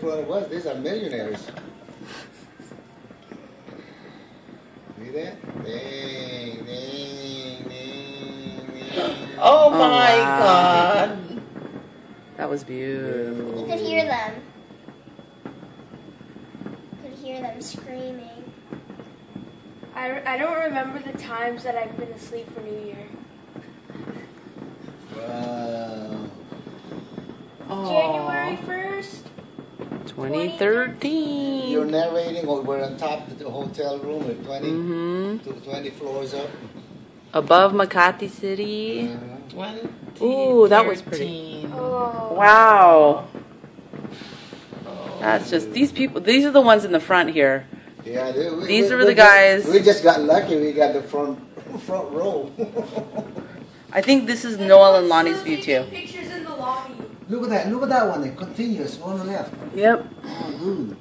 What it was, these are millionaires. See that? Ding, ding, ding, ding. Oh my wow. God. That was beautiful. You could hear them. You could hear them screaming. I don't remember the times that I've been asleep for New Year. Wow. January 1st. 2013. You're narrating, or we're on top of the hotel room at 20, Mm-hmm. to 20 floors up. Above Makati City. Ooh, that was pretty. 2013. Oh. Wow. That's just, these people, these are the ones in the front here. Yeah, These are the guys. We just got lucky. We got the front row. I think this is Noel and Lonnie's view too. Pictures in the lobby. Look at that! Look at that one. It continues on the left. Yep. Oh, good.